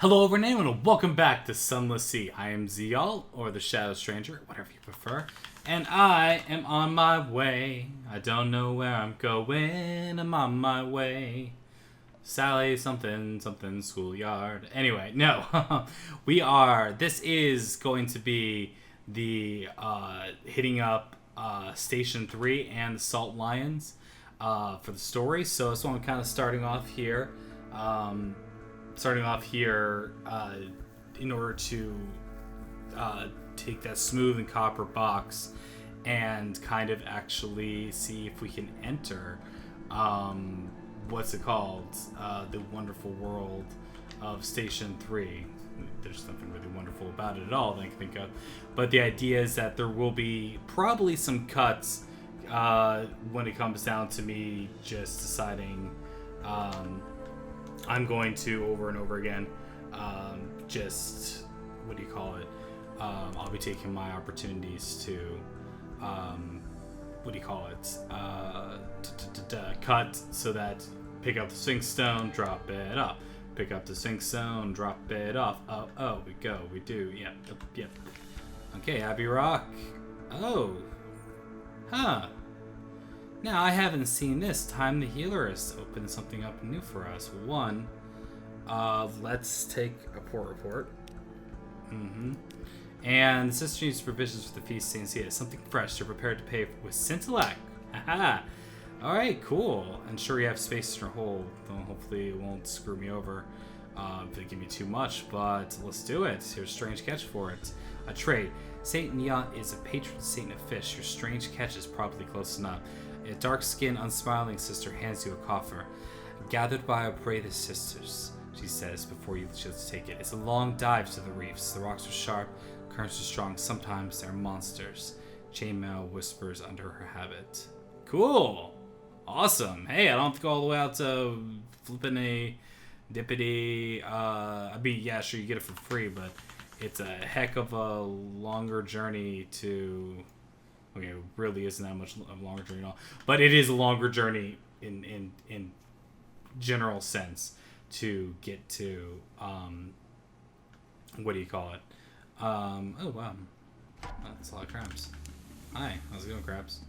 Hello everyone and welcome back to Sunless Sea. I am Ziyal, or the Shadow Stranger, whatever you prefer. And I am on my way. I don't know where I'm going. I'm on my way. Sally something schoolyard. Anyway, no. This is going to be the hitting up Station 3 and the Salt Lions for the story. So that's why I'm kind of starting off here. In order to take that smooth and copper box and kind of actually see if we can enter the wonderful world of Station 3. There's nothing really wonderful about it at all that I can think of, but the idea is that there will be probably some cuts when it comes down to me just deciding I'm going to, over and over again, I'll be taking my opportunities to, cut so that pick up the Sphinx Stone, drop it up. Pick up the Sphinx Stone, drop it off. We do. Yep. Okay, Abbey Rock. Oh. Huh. Now, I haven't seen this. Time the Healer has opened something up new for us. One, let's take a port report. And the sister needs provisions for the feast. St. Ziyal. Something fresh. They're prepared to pay with Scintillate. Haha. Alright, cool. And sure you have space in your hold. Though hopefully it won't screw me over if they give me too much. But let's do it. Here's a strange catch for it. A trade. Saint Neath is a patron saint of fish. Your strange catch is probably close enough. A dark-skinned, unsmiling sister hands you a coffer. Gathered by our bravest sisters, she says, before you choose to take it. It's a long dive to the reefs. The rocks are sharp, currents are strong. Sometimes they're monsters. Chainmail whispers under her habit. Cool! Awesome! Hey, I don't have to go all the way out to flipping a dippity. Sure, you get it for free, but it's a heck of a longer journey to... Okay, it really isn't that much of a longer journey at all. But it is a longer journey in general sense to get to, oh, wow. That's a lot of crabs. Hi, how's it going, crabs?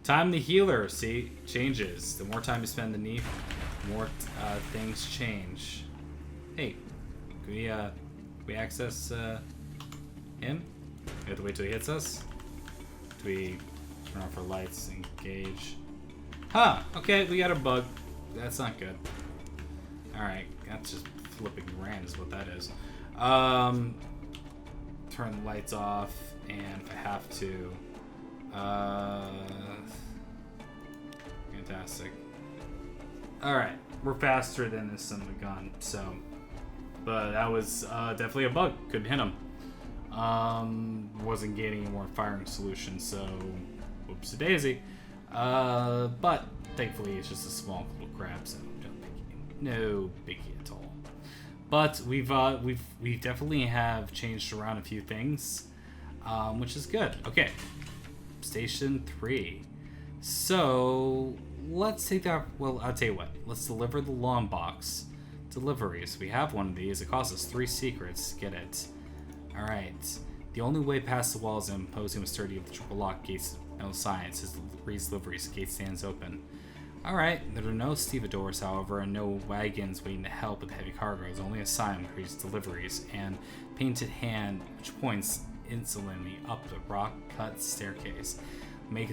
Time the Healer, see, changes. The more time you spend in the Neath, the more things change. Hey, can we access him? We have to wait till he hits us? We turn off our lights, engage. Huh, okay, we got a bug. That's not good. Alright, that's just flipping rand is what that is. Turn the lights off, and if I have to, fantastic. Alright, we're faster than this son of a gun, so, but that was definitely a bug. Couldn't hit him. Wasn't gaining any more firing solutions, so whoopsie daisy. But thankfully it's just a small little crab, so no biggie at all. But we definitely have changed around a few things, which is good. Okay, Station 3. So let's take that. Well, I'll tell you what. Let's deliver the long box. Deliveries. We have one of these. It costs us 3 secrets. Get it. Alright. The only way past the walls is imposing with sturdy of the triple lock gates of no science is Reed's liveries. The gate stands open. Alright. There are no stevedores, however, and no wagons waiting to help with heavy cargoes. Only a sign with Reed's deliveries and painted hand which points insolently up the rock-cut staircase. Make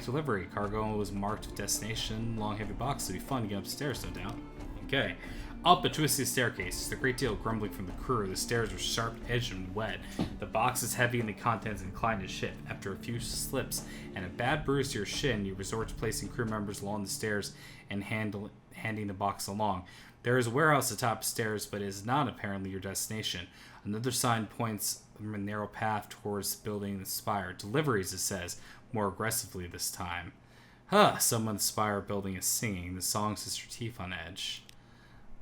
delivery. Cargo was marked with destination. Long heavy box. It'll be fun to get upstairs, no doubt. Okay. Up a twisty staircase. There's a great deal of grumbling from the crew. The stairs are sharp-edged and wet. The box is heavy and the contents inclined to shift. After a few slips and a bad bruise to your shin, you resort to placing crew members along the stairs and handing the box along. There is a warehouse atop the stairs, but it is not apparently your destination. Another sign points from a narrow path towards the building and the spire. Deliveries, it says, more aggressively this time. Someone in the spire building is singing. The song sets your teeth on edge.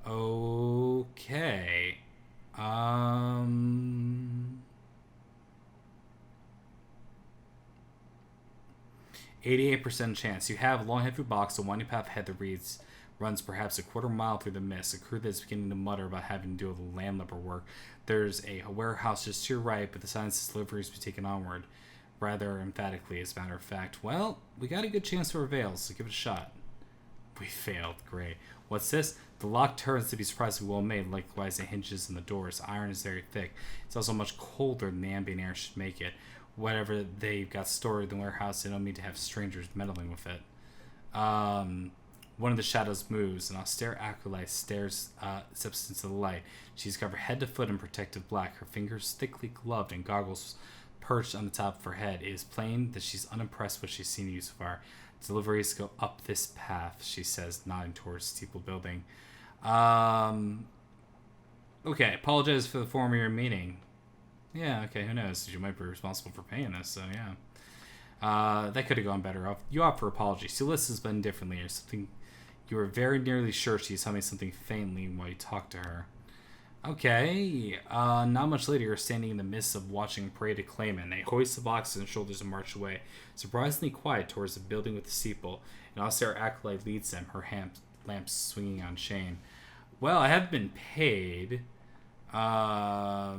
Okay. 88% chance. You have a long heavy box, a winding path ahead that reads runs perhaps a quarter mile through the mist. A crew that's beginning to mutter about having to do with landlubber work. There's a warehouse just to your right, but the sign says deliveries be taken onward. Rather emphatically, as a matter of fact. Well, we got a good chance for a veil, so give it a shot. We failed. Great. What's this? The lock turns to be surprisingly well made. Likewise, the hinges and the doors. Iron is very thick. It's also much colder than the ambient air should make it. Whatever they've got stored in the warehouse, they don't need to have strangers meddling with it. One of the shadows moves. An austere acolyte steps into the light. She's covered head to foot in protective black. Her fingers thickly gloved and goggles perched on the top of her head. It is plain that she's unimpressed with what she's seen so far. Deliveries go up this path, she says, nodding towards the steeple building. Okay, apologize for the form of your meeting. Yeah, okay, who knows? You might be responsible for paying us, so yeah. That could have gone better off. You opt for apology. Celeste has been differently or something. You were very nearly sure she's telling me something faintly while you talked to her. Okay, not much later, you're standing in the midst of watching parade of Clayman. They hoist the boxes on their shoulders and march away, surprisingly quiet towards the building with the steeple. An austere acolyte leads them, her lamps swinging on chain. Well, I have been paid. The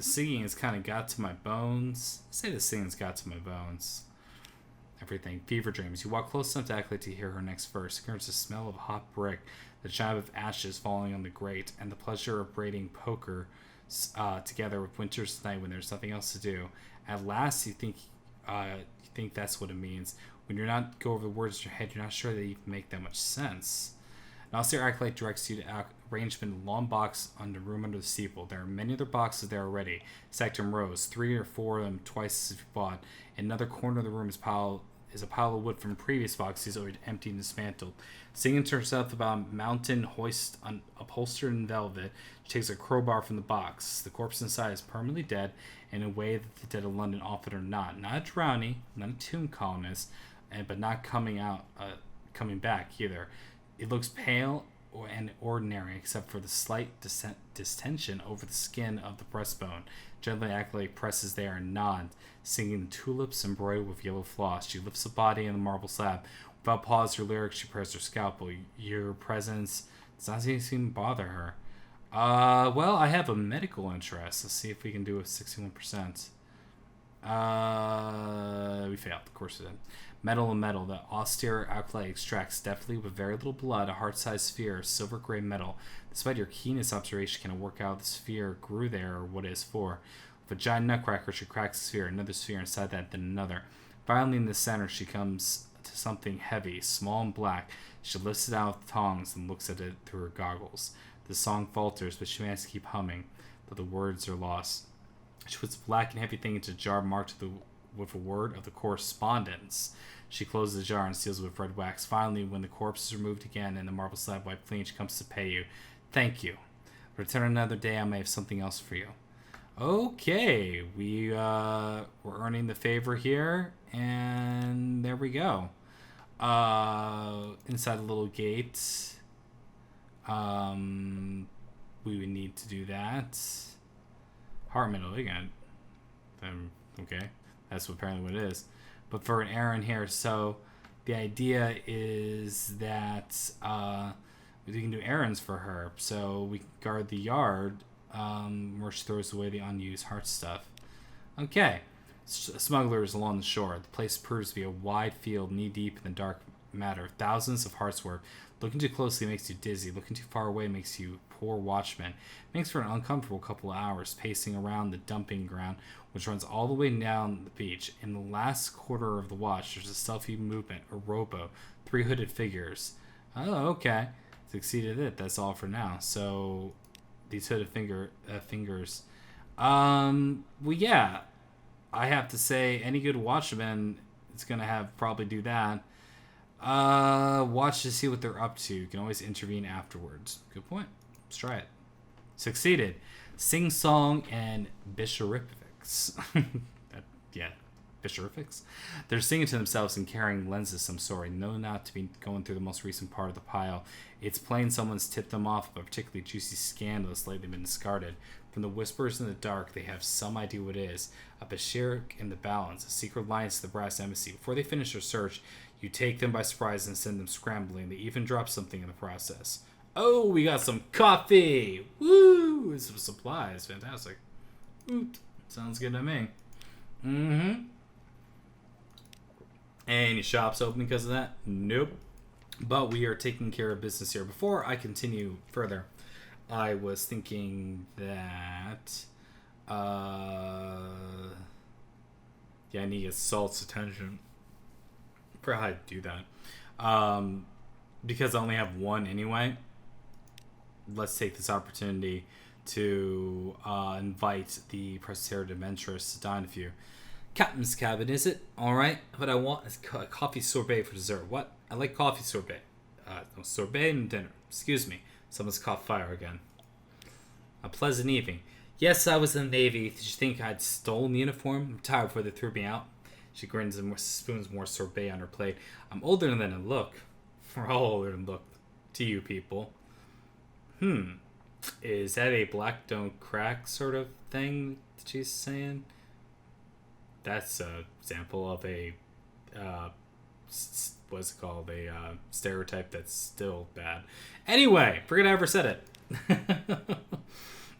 singing has kind of got to my bones. I say the singing's got to my bones. Everything. Fever dreams. You walk close enough to acolyte to hear her next verse. There's the smell of hot brick, the chime of ashes falling on the grate, and the pleasure of braiding poker together with winter's night when there's nothing else to do. At last, you think that's what it means. When you're not go over the words in your head, you're not sure they even make that much sense. An austere acolyte directs you to arrange them in a long box on the room under the steeple. There are many other boxes there already, stacked in rows, 3 or 4 of them twice as you bought. In another corner of the room is a pile of wood from previous boxes already empty and dismantled. Singing to herself about a mountain hoist upholstered in velvet, she takes a crowbar from the box. The corpse inside is permanently dead in a way that the dead of London often are not. Not a drowning, not a tomb colonist, but not coming back either. It looks pale and ordinary, except for the slight distension over the skin of the breastbone. Gently, acolyte presses there and nods, singing tulips embroidered with yellow floss. She lifts the body in the marble slab. Without pause or lyrics, she presses her scalpel. Your presence does not seem to bother her. Well, I have a medical interest. Let's see if we can do a 61%. We failed. Of course we did. Metal and metal. The austere acolyte extracts deftly with very little blood a heart-sized sphere of silver-gray metal. Despite your keenest observation, can work out the sphere grew there or what it is for. With a giant nutcracker, she cracks the sphere, another sphere inside that, then another. Finally, in the center, she comes to something heavy, small and black. She lifts it out with tongs and looks at it through her goggles. The song falters, but she manages to keep humming, but the words are lost. She puts the black and heavy thing into a jar marked with a word of the correspondence. She closes the jar and seals it with red wax. Finally, when the corpse is removed again and the marble slab wiped clean, she comes to pay you. Thank you. Return another day, I may have something else for you. Okay, we're earning the favor here, and there we go. Inside the little gate, we would need to do that. Heart middle again. Okay, that's apparently what it is. But for an errand here, so the idea is that we can do errands for her. So we can guard the yard where she throws away the unused heart stuff. Okay. Smugglers along the shore. The place proves to be a wide field knee-deep in the dark matter. Thousands of hearts work. Looking too closely makes you dizzy. Looking too far away makes you poor watchman. Makes for an uncomfortable couple of hours pacing around the dumping ground, which runs all the way down the beach. In the last quarter of the watch, there's a stealthy movement, a rowboat, 3 hooded figures. Oh, okay. Succeeded it. That's all for now. So, these hooded fingers. Well, yeah. I have to say, any good watchman is going to probably do that. Watch to see what they're up to. You can always intervene afterwards. Good point. Let's try it. Succeeded. Sing song and bisherifics. Yeah. Fisherifics. They're singing to themselves and carrying lenses of some sort. Know not to be going through the most recent part of the pile. It's plain someone's tipped them off of a particularly juicy scandal that's lately been discarded. From the whispers in the dark, they have some idea what it is. A Bashir in the balance, a secret alliance to the Brass Embassy. Before they finish their search, you take them by surprise and send them scrambling. They even drop something in the process. Oh, we got some coffee! Woo! Some supplies. Fantastic. Oot. Sounds good to me. Mm-hmm. Any shops open because of that? Nope. But we are taking care of business here. Before I continue further, I was thinking that... yeah, I need to get Salt's attention for how to do that. Because I only have one anyway, let's take this opportunity to invite the Presbyterian Adventurous to dine with you. Captain's cabin, is it? Alright. What I want is a coffee sorbet for dessert. What? I like coffee sorbet. No, sorbet and dinner. Excuse me. Someone's caught fire again. A pleasant evening. Yes, I was in the Navy. Did you think I'd stolen the uniform? I'm tired before they threw me out. She grins and spoons more sorbet on her plate. I'm older than I look. We're all older than look to you people. Is that a black don't crack sort of thing that she's saying? That's an example of a, what's it called? A stereotype that's still bad. Anyway, forget I ever said it.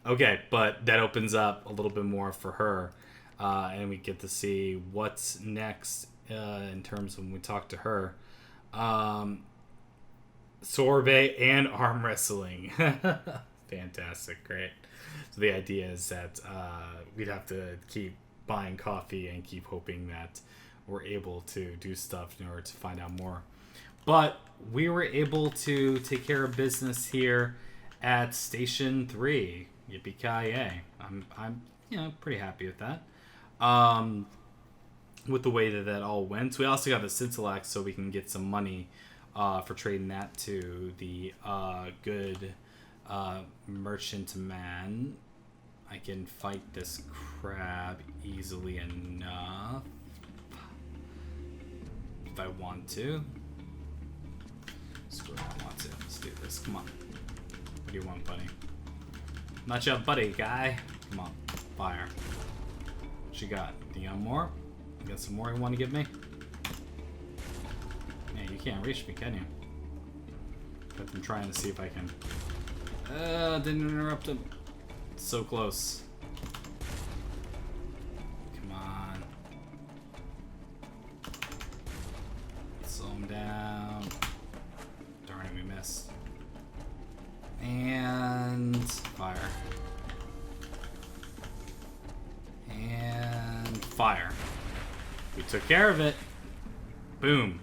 Okay, but that opens up a little bit more for her. And we get to see what's next in terms of when we talk to her. Sorbet and arm wrestling. Fantastic, great. So the idea is that we'd have to keep buying coffee and keep hoping that we're able to do stuff in order to find out more. But we were able to take care of business here at Station 3. Yippee-ki-yay. I'm pretty happy with that. With the way that all went. We also got the Scintillax so we can get some money for trading that to the good merchantman. I can fight this crab easily enough if I want to. Screw it, I want to. Let's do this. Come on. What do you want, buddy? Not your buddy, guy. Come on. Fire. What you got? Do you got more? You got some more you want to give me? Yeah, you can't reach me, can you? But I'm trying to see if I can. Didn't interrupt him. So close. Come on. Slow him down. Darn it, we missed. And fire. And fire. We took care of it. Boom.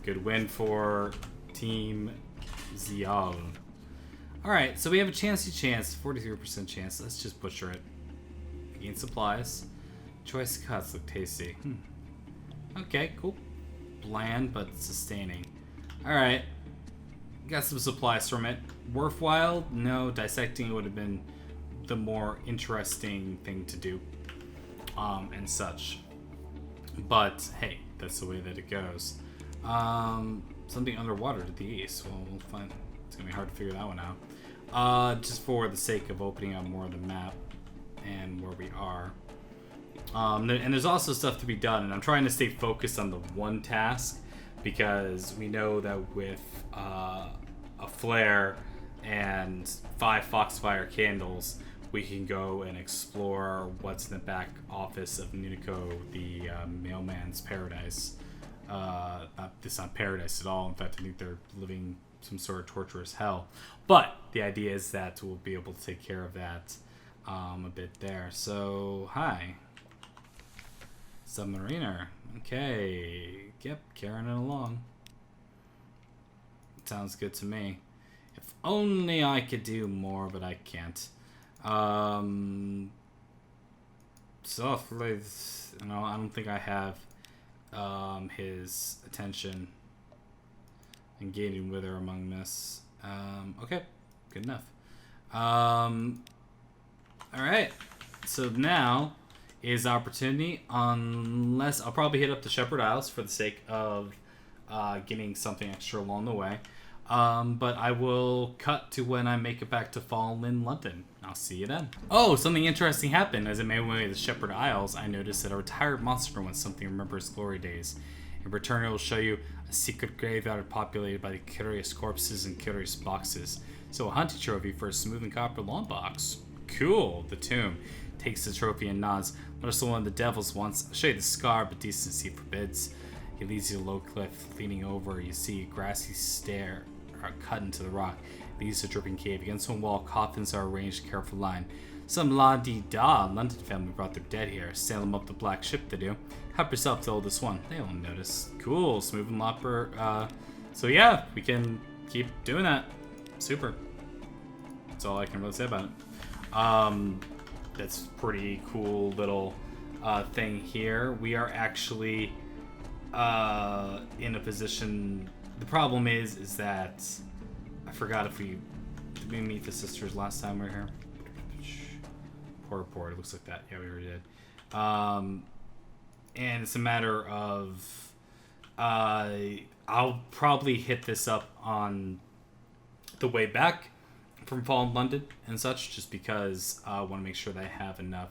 Good win for Team Ziyal. Alright, so we have a chancey chance, 43% chance. Let's just butcher it. Gain supplies. Choice cuts look tasty. Okay, cool. Bland, but sustaining. Alright. Got some supplies from it. Worthwhile? No, dissecting would have been the more interesting thing to do. And such. But, hey, that's the way that it goes. Something underwater to the east. Well, we'll find. It's gonna be hard to figure that one out. Just for the sake of opening up more of the map and where we are. And there's also stuff to be done, and I'm trying to stay focused on the one task because we know that with a flare and 5 foxfire candles, we can go and explore what's in the back office of Nunico, the mailman's paradise. It's not paradise at all. In fact, I think they're living some sort of torturous hell. But the idea is that we'll be able to take care of that a bit there. So, hi. Zubmariner. Okay. Yep, carrying it along. Sounds good to me. If only I could do more, but I can't. So, I don't think I have his attention. Engaging with her among this. Okay, good enough. Alright, so now is opportunity, unless I'll probably hit up the Shepherd Isles for the sake of getting something extra along the way. But I will cut to when I make it back to Fallen London. I'll see you then. Oh, something interesting happened. As I made my way to the Shepherd Isles, I noticed that a retired monster wants something to remember his glory days. In return, it will show you a secret graveyard populated by the curious corpses and curious boxes. So a hunting trophy for a smooth and copper long box. Cool. The tomb takes the trophy and nods. What is the one the devils wants? I'll show you the scar, but decency forbids. He leads you to a low cliff. Leaning over, you see a grassy stair cut into the rock. It leads to a dripping cave. Against one wall, coffins are arranged in careful line. Some la-dee-da London family brought their dead here. Sail them up the black ship, they do. Help yourself to the oldest one. They won't notice. Cool. Smooth and lopper. So yeah, we can keep doing that. Super. That's all I can really say about it. That's pretty cool little thing here. We are actually in a position. The problem is that I forgot if did we meet the sisters last time we were here? Port. It looks like that. Yeah, we already did. And it's a matter of I'll probably hit this up on the way back from Fallen London and such, just because I want to make sure that I have enough.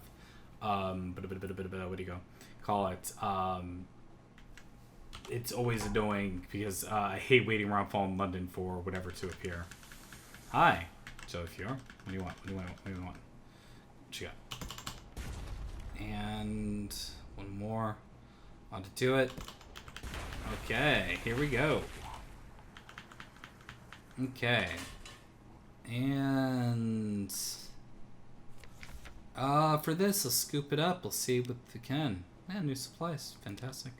What do you go? Call it. It's always annoying because I hate waiting around Fallen London for whatever to appear. Hi, Jellyfior. What do you want? What do you want? What you got? And one more. On to do it. Okay, here we go. Okay. And for this, let's scoop it up. We'll see what we can. Man, new supplies. Fantastic.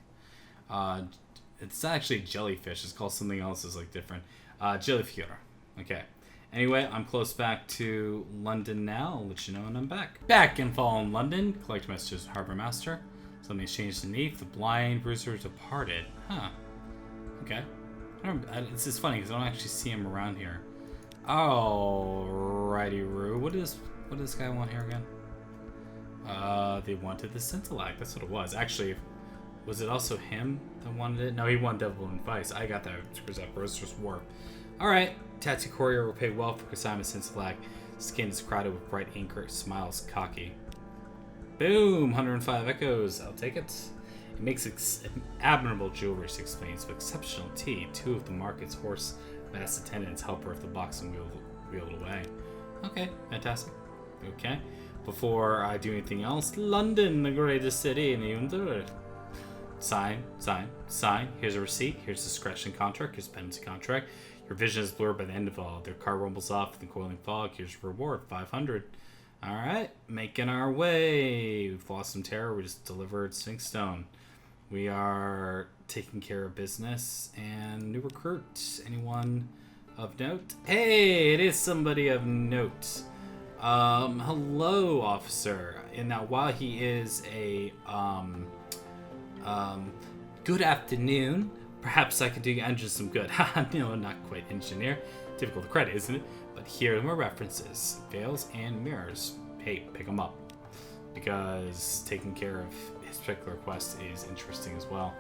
It's actually jellyfish. It's called something else. It's like different. Jellyfior. Okay. Anyway, I'm close back to London now. I'll let you know when I'm back. Back in Fallen London. Collect messages with Harbor Master. Something's changed to Neath. The blind bruiser departed. Huh. Okay. This is funny because I don't actually see him around here. Alrighty, Roo. What does this guy want here again? They wanted the Scintillac. That's what it was. Actually, was it also him that wanted it? No, he wanted Devil and Vice. I got that. Screws up. Roaster's War. Alright. Tattoo Courier will pay well for consignment Scintillac. Skin is crowded with bright ink. Smiles cocky. Boom! 105 echoes. I'll take it. It makes admirable jewelry, she explains, with exceptional tea. 2 of the market's horse mass attendants help her with the box and wheel it away. Okay, fantastic. Okay. Before I do anything else, London, the greatest city in the universe. Sign. Here's a receipt. Here's the scratching contract. Here's the penalty contract. Your vision is blurred by the end of all. Their car rumbles off in the coiling fog. Here's your reward, 500. Alright, making our way. We've lost some terror. We just delivered Sphinx Stone. We are taking care of business. And new recruit. Anyone of note? Hey, it is somebody of note. Hello, officer. And now, while he is a, good afternoon, perhaps I could do your engine some good. No, not quite engineer. Difficult to credit, isn't it? But here are my references. Veils and mirrors. Hey, pick them up. Because taking care of his particular quest is interesting as well.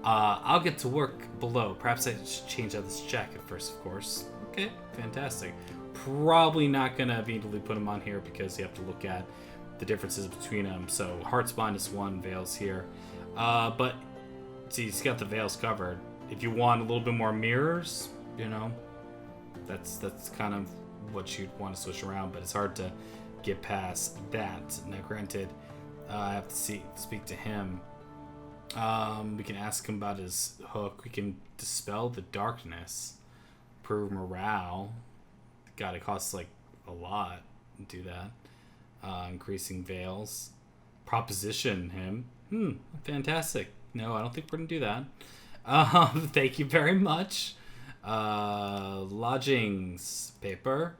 I'll get to work below. Perhaps I should change out this jacket first, of course. Okay, fantastic. Probably not going to immediately put him on here because you have to look at the differences between them. So, Hearts -1, Veils here. But, see, he's got the Veils covered. If you want a little bit more mirrors, you know, that's kind of what you'd want to switch around, but it's hard to get past that. Now, granted, I have to speak to him. We can ask him about his hook. We can dispel the darkness, improve morale. God, it costs like a lot to do that. Increasing veils. Proposition him. Fantastic. No, I don't think we're gonna do that. Thank you very much. Lodgings. Paper.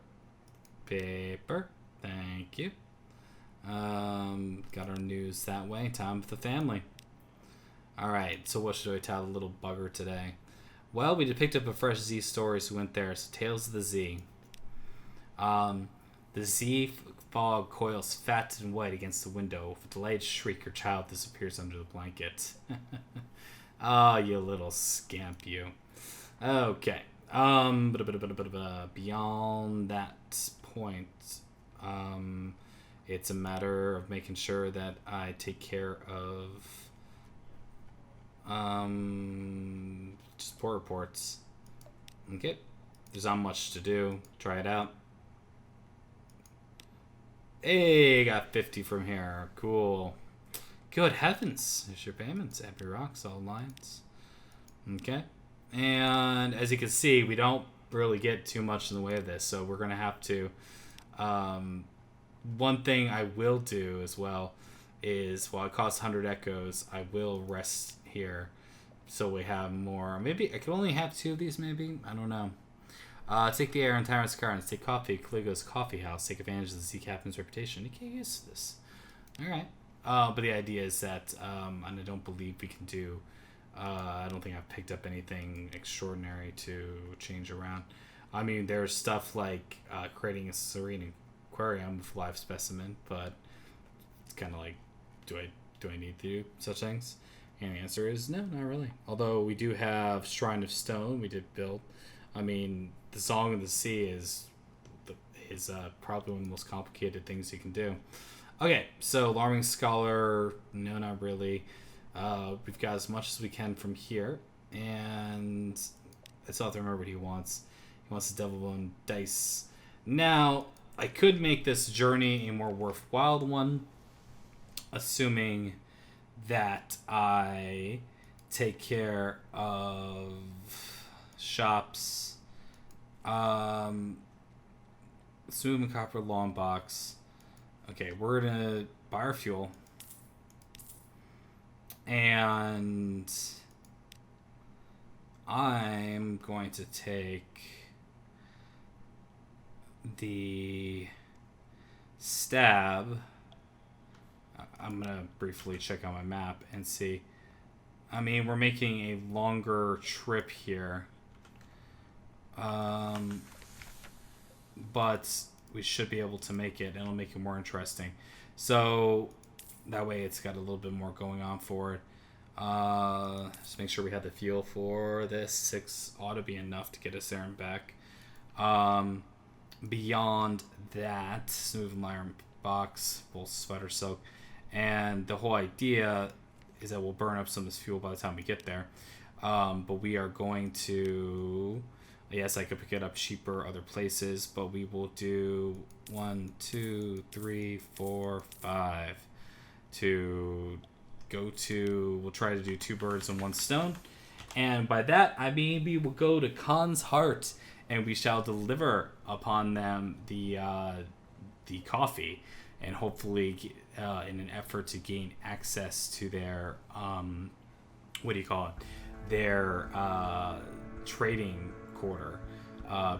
Thank you. Got our news that way. Time with the family. Alright, so what should I tell the little bugger today? Well, we picked up a fresh Z story, so we went there. So, Tales of the Z. The Z fog coils fat and white against the window. With a delayed shriek, your child disappears under the blanket. Ah, you little scamp, you. Okay. Beyond that point, it's a matter of making sure that I take care of just port reports. Okay. There's not much to do. Try it out. Hey, got 50 from here. Cool. Good heavens. There's your payments. Every rocks, all lines. Okay. And as you can see, we don't really get too much in the way of this. So we're going to have to... one thing I will do as well is, while it costs 100 echoes, I will rest here. So we have more. Maybe I can only have 2 of these, maybe? I don't know. Take the air in Tyrant's Gardens. Take coffee at Caligo's Coffee House. Take advantage of the sea captain's reputation. You can't use this. Alright. But the idea is that, and I don't believe we can do, I don't think I've picked up anything extraordinary to change around. I mean, there's stuff like creating a serene aquarium with live specimen, but it's kind of like, do I need to do such things? And the answer is no, not really. Although we do have Shrine of Stone we did build. I mean, the Song of the Sea is probably one of the most complicated things you can do. Okay, so Alarming Scholar, no, not really. We've got as much as we can from here, and I still have to remember what he wants. He wants the Devil Bone Dice. Now, I could make this journey a more worthwhile one, assuming that I take care of shops. Smooth and Copper Long Box. Okay, we're gonna buy our fuel. And I'm going to take the stab. I'm gonna briefly check on my map and see. I mean, we're making a longer trip here. But we should be able to make it, and it'll make it more interesting. So that way it's got a little bit more going on for it. Just make sure we have the fuel for this. 6 ought to be enough to get us there and back. Beyond that, Smooth and Iron Box, full Sweater Soak. And the whole idea is that we'll burn up some of this fuel by the time we get there. But we are going to... Yes, I could pick it up cheaper other places, but we will do 1, 2, 3, 4, 5 to go to... We'll try to do 2 birds and 1 stone. And by that, I mean we will go to Khan's Heart, and we shall deliver upon them the coffee, and hopefully in an effort to gain access to their what do you call it? Their trading quarter,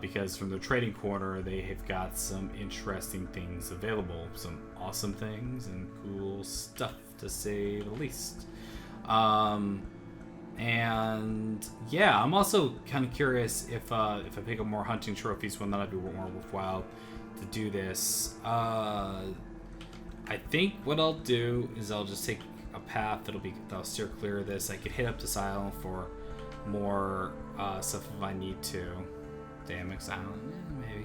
because from the trading quarter they have got some interesting things available, some awesome things and cool stuff to say the least. And yeah, I'm also kind of curious if I pick up more hunting trophies, whether that'd be more worthwhile to do this. I think what I'll do is I'll just take a path that'll steer clear of this. I could hit up this island for more stuff if I need to. Damix Island, maybe.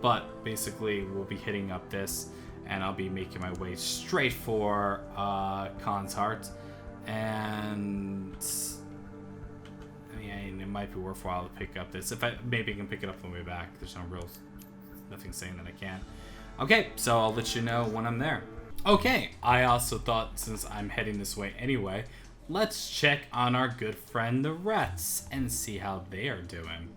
But basically, we'll be hitting up this, and I'll be making my way straight for Khan's Heart. And I mean, it might be worthwhile to pick up this. Maybe I can pick it up on the way back. There's nothing saying that I can't. Okay, so I'll let you know when I'm there. Okay, I also thought, since I'm heading this way anyway, let's check on our good friend the rats and see how they are doing.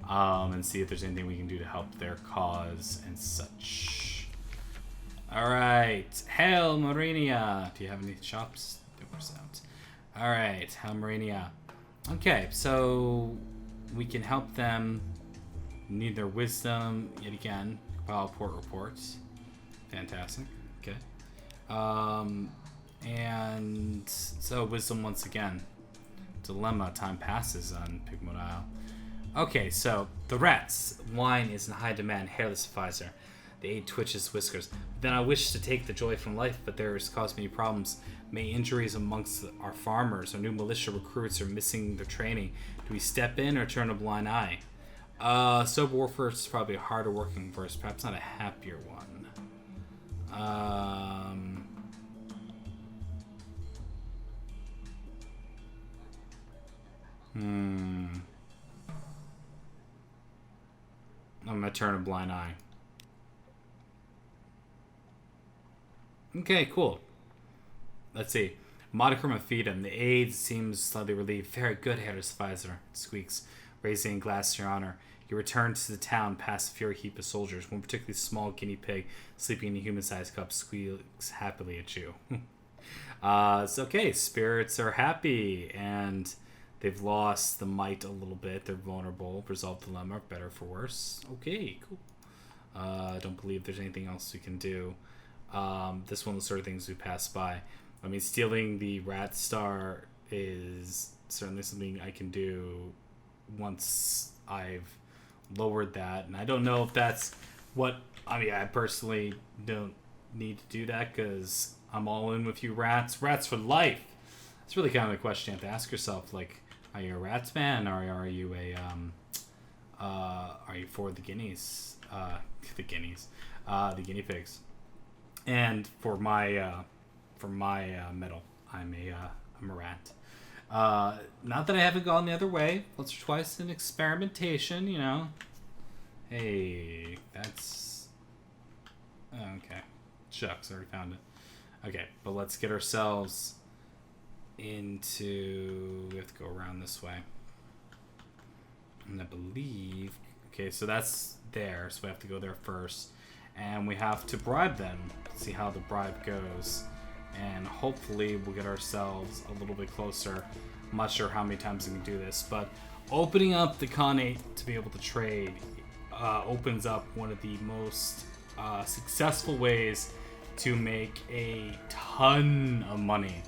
And see if there's anything we can do to help their cause and such. Alright, Hail Marinia. Do you have any shops? Alright, Hail Marinia. Okay, so we can help them. Need their wisdom yet again. Compile port reports. Fantastic. Okay. And so wisdom once again. Dilemma. Time passes on Pigmont Isle. Okay, so the rats. Wine is in high demand. Hairless advisor. The aide twitches whiskers. Then I wish to take the joy from life, but there has caused many problems. Many injuries amongst our farmers. Our new militia recruits are missing their training. Do we step in or turn a blind eye? Sober warfare is probably a harder working verse, perhaps not a happier one. I'm gonna turn a blind eye. Okay, cool. Let's see. Modicum of freedom. The aide seems slightly relieved. Very good, Herr Spicer, squeaks, raising a glass to your honor. You return to the town past a fury heap of soldiers. One particularly small guinea pig sleeping in a human-sized cup squeaks happily at you. It's okay. Spirits are happy, and they've lost the might a little bit. They're vulnerable. Resolve dilemma, better for worse. Okay, cool. I don't believe there's anything else we can do. This one of the sort of things we pass by. I mean, stealing the rat star is certainly something I can do once I've lowered that. And I don't know if that's what... I mean, I personally don't need to do that because I'm all in with you rats. Rats for life! It's really kind of a question you have to ask yourself. Like, are you a rats man or are you a... are you for the guineas? The guineas. The guinea pigs. And for my medal, I'm a rat. Not that I haven't gone the other way. Once or twice in experimentation, you know. Hey, that's... Okay. Shucks, I already found it. Okay, but let's get ourselves into... We have to go around this way. And I believe... Okay, so that's there, so we have to go there first. And we have to bribe them. See how the bribe goes. And hopefully we'll get ourselves a little bit closer. I'm not sure how many times we can do this, but opening up the Khanate to be able to trade opens up one of the most successful ways to make a ton of money.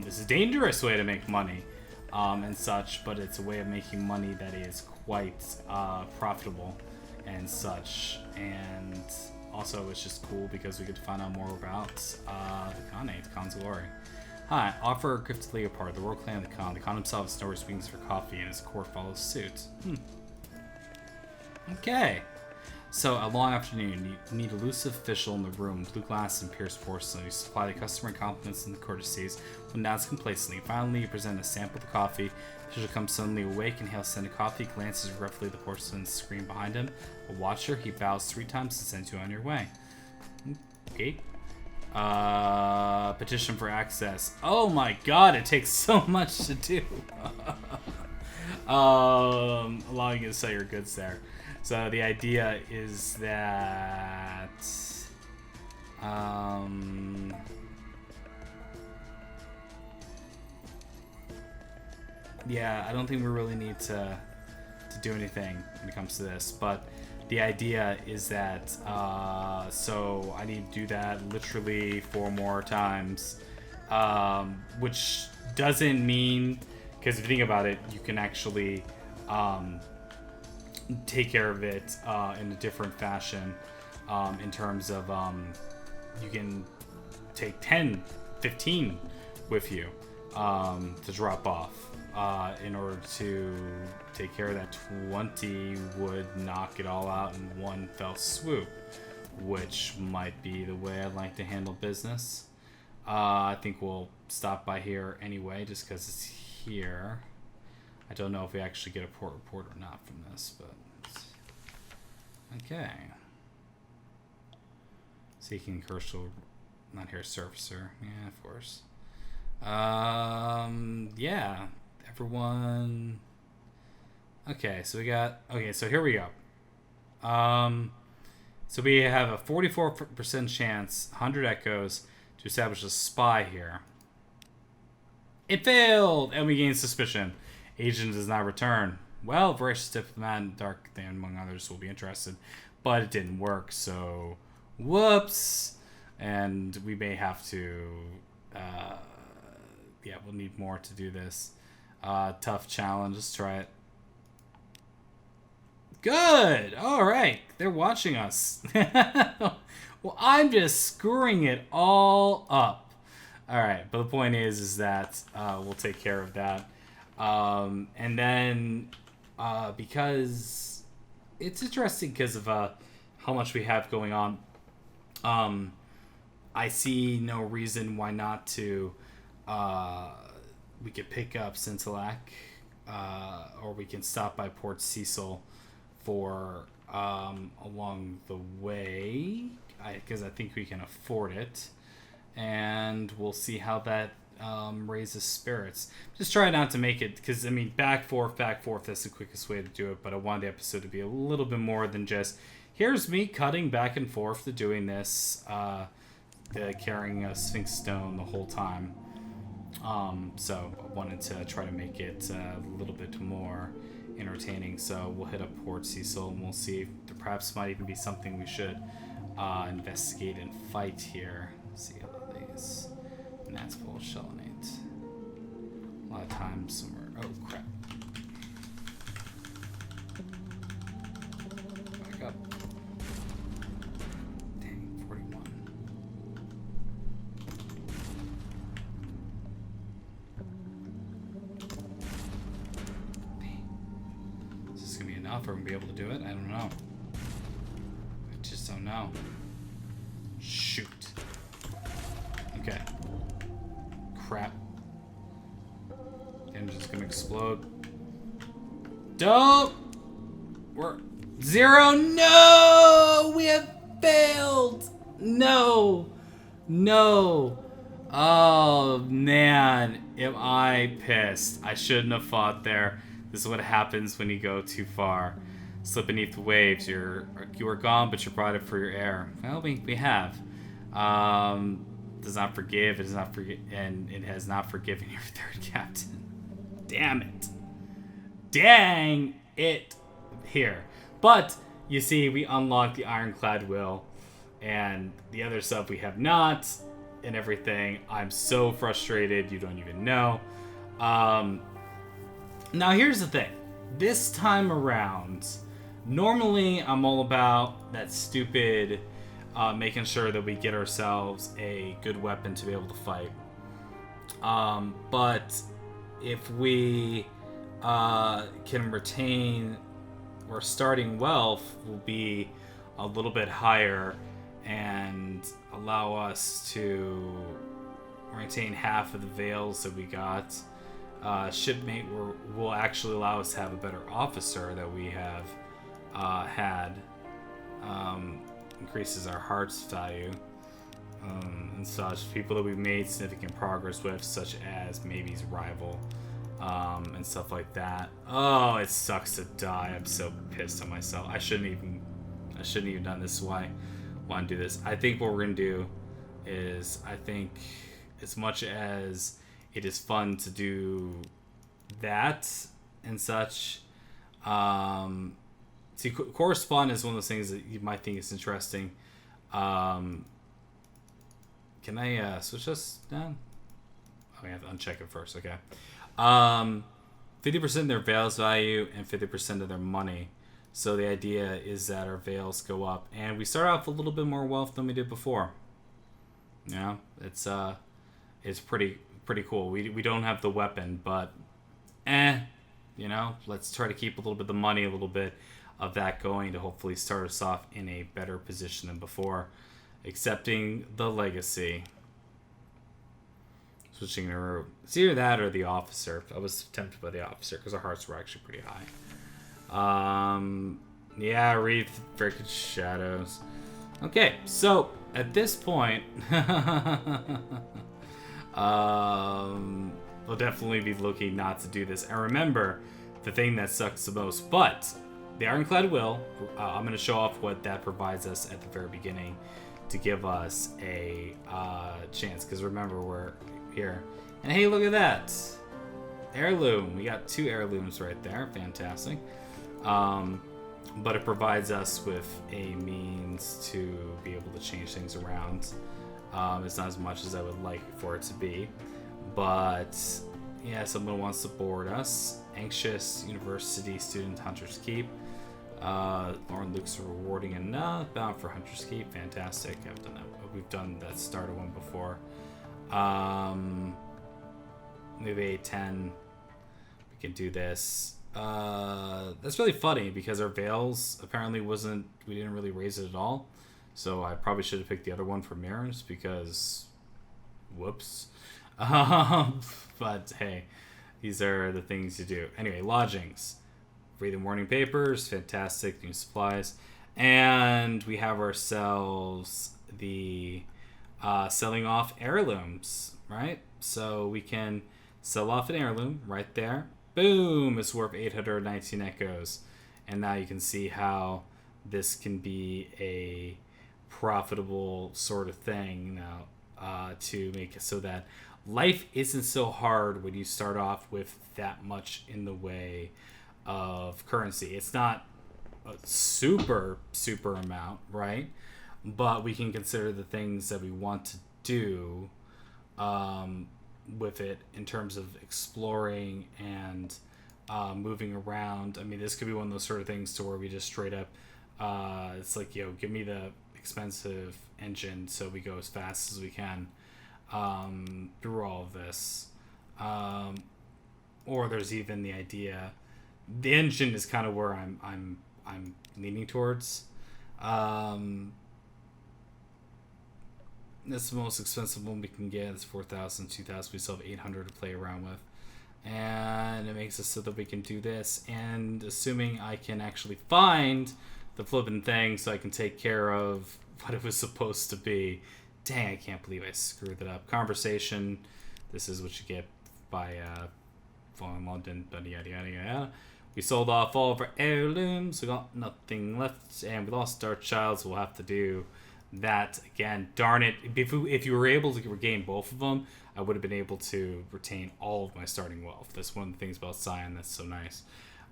This is a dangerous way to make money and such, but it's a way of making money that is quite profitable and such. And also it's just cool because we get to find out more about the Khanate, Khan's glory. Hi, offer a gift to Leopard, the royal clan of the Khan. The Khan himself is nowhere swings for coffee, and his court follows suit. Okay. So, a long afternoon. You need elusive official in the room, blue glass and pierced porcelain. You supply the customer compliments and the courtesies, when nods complacently. Finally, you present a sample of the coffee. The official comes suddenly awake and hails send a coffee, glances roughly at the porcelain screen behind him. A watcher, he bows 3 times and sends you on your way. Okay. Petition for access. Oh my god, it takes so much to do. Allowing you to sell your goods there. So the idea is that yeah, I don't think we really need to do anything when it comes to this, but the idea is that so I need to do that literally 4 more times, which doesn't mean, because if you think about it, you can actually take care of it in a different fashion, in terms of you can take 10, 15 with you to drop off. In order to take care of that, 20 would knock it all out in one fell swoop, which might be the way I'd like to handle business. I think we'll stop by here anyway, just because it's here. I don't know if we actually get a port report or not from this, but... Okay. Seeking commercial... Not here, surfacer. Yeah, of course. Yeah. Everyone... Okay, so we got... Okay, so here we go. So we have a 44% chance, 100 echoes, to establish a spy here. It failed! And we gain suspicion. Agent does not return. Well, voracious diplomat, Dark Than, among others, will be interested. But it didn't work, so... Whoops! And we may have to... yeah, we'll need more to do this. Tough challenge. Let's try it. Good. All right. They're watching us. Well, I'm just screwing it all up. All right. But the point is that we'll take care of that. And then because it's interesting because of how much we have going on, I see no reason why not to. We could pick up Sintalak, or we can stop by Port Cecil for along the way, because I think we can afford it, and we'll see how that raises spirits. Just try not to make it, because I mean back forth, that's the quickest way to do it, but I wanted the episode to be a little bit more than just here's me cutting back and forth to doing this, carrying a Sphinx stone the whole time. So I wanted to try to make it a little bit more entertaining. So we'll hit up Port Cecil and we'll see if there perhaps might even be something we should investigate and fight here. Let's see all these. And that's full of Shelonate. A lot of times somewhere. Oh crap. Back up. Dang, 41. Enough or be able to do it? I don't know. I just don't know. Shoot. Okay. Crap. The engine's gonna explode. Don't! We're 0. No! We have failed! No! No! Oh, man. Am I pissed. I shouldn't have fought there. This is what happens when you go too far. Slip beneath the waves. You are gone, but you're brought it for your heir. Well, we have. Does not forgive. It does not forget, and it has not forgiven your third captain. Damn it. Dang it. Here. But, you see, we unlocked the Ironclad Will, and the other stuff we have not, and everything. I'm so frustrated, you don't even know. Now, here's the thing. This time around, normally I'm all about that stupid making sure that we get ourselves a good weapon to be able to fight. But if we can retain, our starting wealth will be a little bit higher and allow us to retain half of the veils that we got. Shipmate will actually allow us to have a better officer that we have had. Increases our heart's value and such. People that we've made significant progress with, such as maybe's rival, and stuff like that. Oh, it sucks to die. I'm so pissed at myself. I shouldn't even done this. Why want to do this? I think what we're gonna do is, I think as much as it is fun to do that and such. See, correspond is one of those things that you might think is interesting. Can I switch this down? Oh, I have to uncheck it first. Okay. 50% of their veils value and 50% of their money. So the idea is that our veils go up, and we start off with a little bit more wealth than we did before. You know, it's pretty cool. We don't have the weapon, but you know, let's try to keep a little bit of the money, a little bit of that going to hopefully start us off in a better position than before. Accepting the legacy. Switching to route. It's either that or the officer. I was tempted by the officer because our hearts were actually pretty high. Yeah, read Breakage Shadows. Okay, so at this point, we'll definitely be looking not to do this. And remember, the thing that sucks the most, but the Ironclad Will, I'm going to show off what that provides us at the very beginning to give us a chance. Because remember, we're here. And hey, look at that. Heirloom. We got 2 heirlooms right there. Fantastic. But it provides us with a means to be able to change things around. It's not as much as I would like for it to be. But yeah, someone wants to board us. Anxious University Student Hunters Keep. Lauren Luke's rewarding enough. Bound for Hunter's Keep. Fantastic. I've done that. We've done that starter one before. Maybe A10. We can do this. That's really funny because our Veils apparently wasn't... We didn't really raise it at all. So I probably should have picked the other one for Mirrors because... Whoops. But hey, these are the things you do. Anyway, lodgings. Read the morning papers. Fantastic. New supplies. And we have ourselves the selling off heirlooms, right? So we can sell off an heirloom right there. Boom! It's worth 819 echoes. And now you can see how this can be a profitable sort of thing now to make it so that life isn't so hard when you start off with that much in the way of currency. It's not a super amount, right? But we can consider the things that we want to do with it in terms of exploring and moving around. I mean, this could be one of those sort of things to where we just straight up it's like, yo, give me the expensive engine so we go as fast as we can through all of this. Or there's even the idea, the engine is kind of where I'm leaning towards. That's the most expensive one we can get. It's 4,000, 2,000. We still have 800 to play around with. And it makes it so that we can do this. And assuming I can actually find the flippin' thing so I can take care of what it was supposed to be. Dang, I can't believe I screwed it up. Conversation. This is what you get by following London. Yada, yada, yada. We sold off all of our heirlooms. We got nothing left. And we lost our child, so we'll have to do that again. Darn it. If you were able to regain both of them, I would have been able to retain all of my starting wealth. That's one of the things about Scion that's so nice.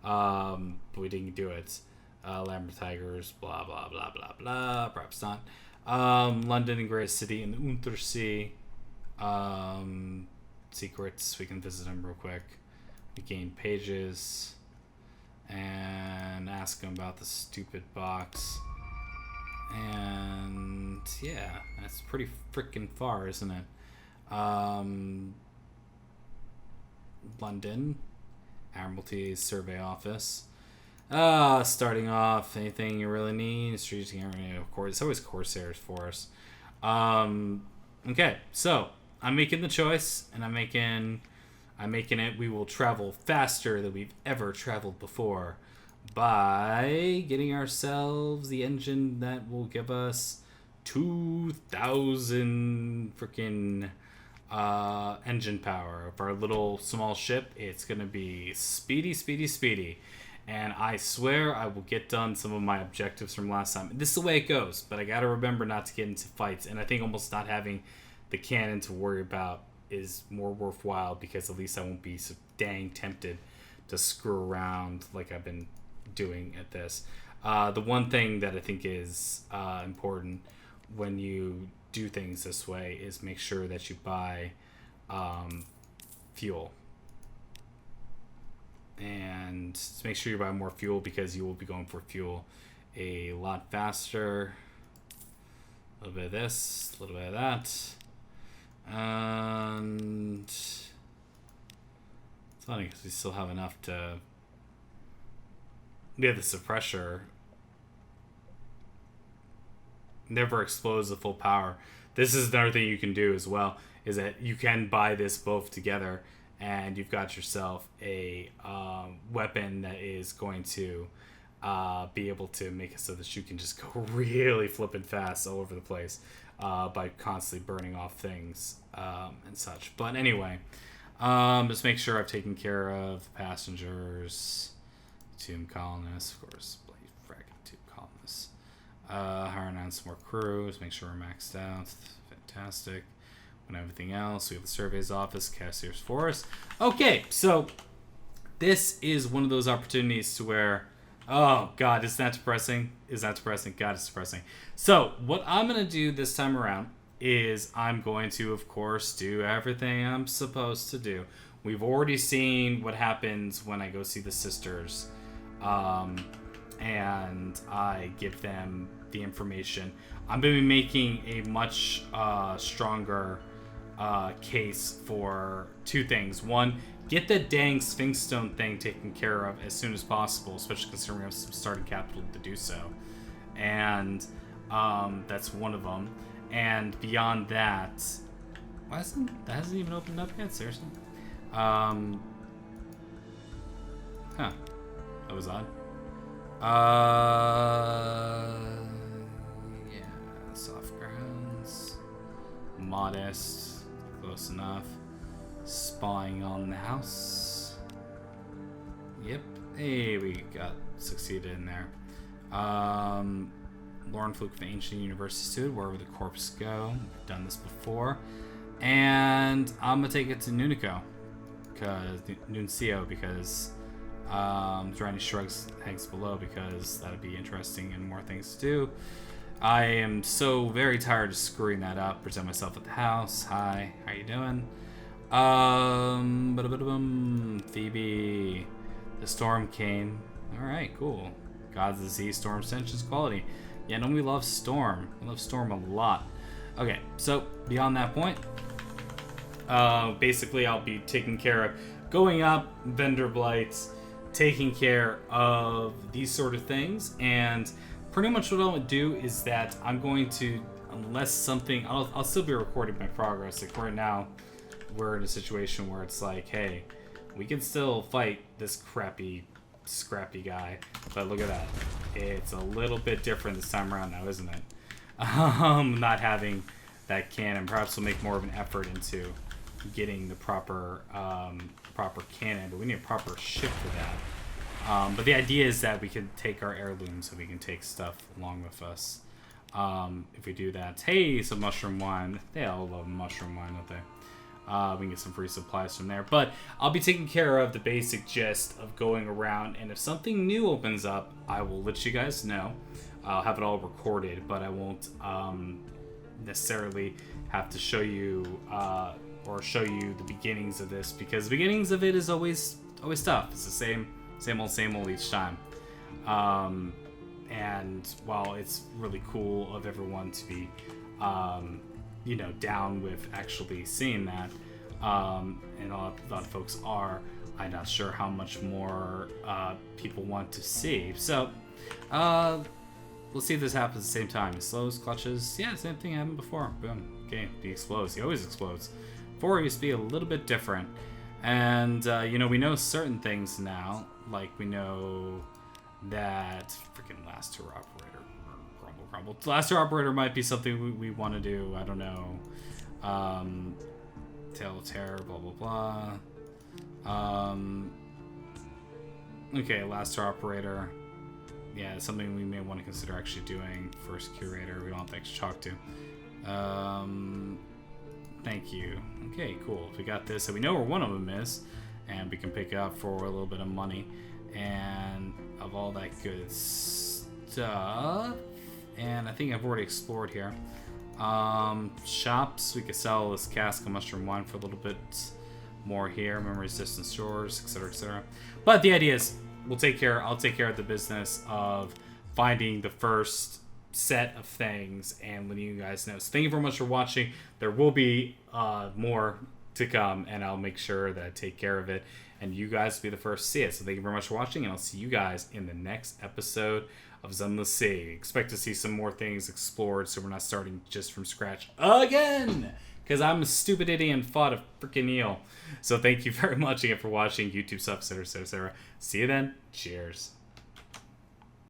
But we didn't do it. Lambert Tigers, blah, blah, blah, blah, blah. Perhaps not. London and Great City in the Untersee. Secrets. We can visit them real quick. We gain pages. And ask them about the stupid box. And yeah, that's pretty freaking far, isn't it? London, Admiralty Survey Office. Starting off, anything you really need? Strategic, of course, it's always Corsairs for us. Okay, so I'm making the choice, and I'm making it. We will travel faster than we've ever traveled before by getting ourselves the engine that will give us 2,000 freaking engine power. Of our little small ship, it's gonna be speedy, and I swear I will get done some of my objectives from last time. This is the way it goes, but I gotta remember not to get into fights, and I think almost not having the cannon to worry about is more worthwhile, because at least I won't be so dang tempted to screw around like I've been doing at this. The one thing that I think is important when you do things this way is make sure that you buy fuel. And make sure you buy more fuel, because you will be going for fuel a lot faster. A little bit of this, a little bit of that. And it's funny because we still have enough to... We have the suppressor. Never explodes at full power. This is another thing you can do as well, is that you can buy this both together, and you've got yourself a weapon that is going to be able to make it so that you can just go really flippin' fast all over the place by constantly burning off things and such. But anyway, just make sure I've taken care of the passengers, tomb colonists, of course, bloody fracking tomb colonists. Hiring on some more crews, make sure we're maxed out. Fantastic. And everything else, we have the surveys office, Cassier's Forest. Okay, so this is one of those opportunities to where, oh god, isn't that depressing? Is that depressing? God, it's depressing. So what I'm gonna do this time around is I'm going to, of course, do everything I'm supposed to do. We've already seen what happens when I go see the sisters. and I give them the information. I'm going to be making a much stronger case for two things. One, get the dang Sphinx Stone thing taken care of as soon as possible, especially considering we have some starting capital to do so. And that's one of them. And beyond that, that hasn't even opened up yet, seriously? Huh. That was odd. Yeah, soft grounds. Modest. Close enough. Spying on the house. Yep. Hey, we got succeeded in there. Lauren Fluke of Ancient University Student, wherever the corpse go. We've done this before. And I'm gonna take it to Nuncio, because Driny Shrugs hangs below, because that'd be interesting and more things to do. I am so very tired of screwing that up. Present myself at the house. Hi, how you doing? Phoebe. The storm came. Alright, cool. Gods of the Sea, Storm Ascension's quality. Yeah, no, we love Storm. We love Storm a lot. Okay, so beyond that point, basically I'll be taking care of going up, vendor blights, taking care of these sort of things, and pretty much what I'll do is that I'm going to, unless something, I'll still be recording my progress. Like right now, we're in a situation where it's like, hey, we can still fight this scrappy guy, but look at that. It's a little bit different this time around now, isn't it? Not having that cannon. Perhaps we'll make more of an effort into getting the proper cannon, but we need a proper ship for that. But the idea is that we can take our heirlooms, so we can take stuff along with us. If we do that. Hey, some mushroom wine. They all love mushroom wine, don't they? We can get some free supplies from there. But I'll be taking care of the basic gist of going around, and if something new opens up, I will let you guys know. I'll have it all recorded, but I won't necessarily have to show you or show you the beginnings of this, because the beginnings of it is always tough. It's the same old each time. And while it's really cool of everyone to be down with actually seeing that, and a lot of folks are, I'm not sure how much more people want to see. So let's see if this happens at the same time. He slows, clutches. Yeah, same thing happened before. Boom. Okay, he explodes. He always explodes. Before, he used to be a little bit different. And, we know certain things now. Like, we know that freaking Last Tour Operator. Crumble. Last Tour Operator might be something we want to do. I don't know. Tale of Terror, blah, blah, blah. Okay, Last Tour Operator. Yeah, it's something we may want to consider actually doing. First Curator, we don't have to actually talk to. Thank you. Okay, cool. If we got this, so we know where one of them is, and we can pick up for a little bit of money, and of all that good stuff. And I think I've already explored here. Shops, we could sell this cask of mushroom wine for a little bit more here. Memories, distant stores, etc., etc. But the idea is, I'll take care of the business of finding the first set of things and letting you guys know. So thank you very much for watching. There will be more to come, and I'll make sure that I take care of it, and you guys will be the first to see it. So thank you very much for watching, and I'll see you guys in the next episode of Sunless Sea. Expect to see some more things explored, so we're not starting just from scratch again, because I'm a stupid idiot and fought a freaking eel. So thank you very much again for watching. YouTube stuff, etc., etc. See you then. Cheers.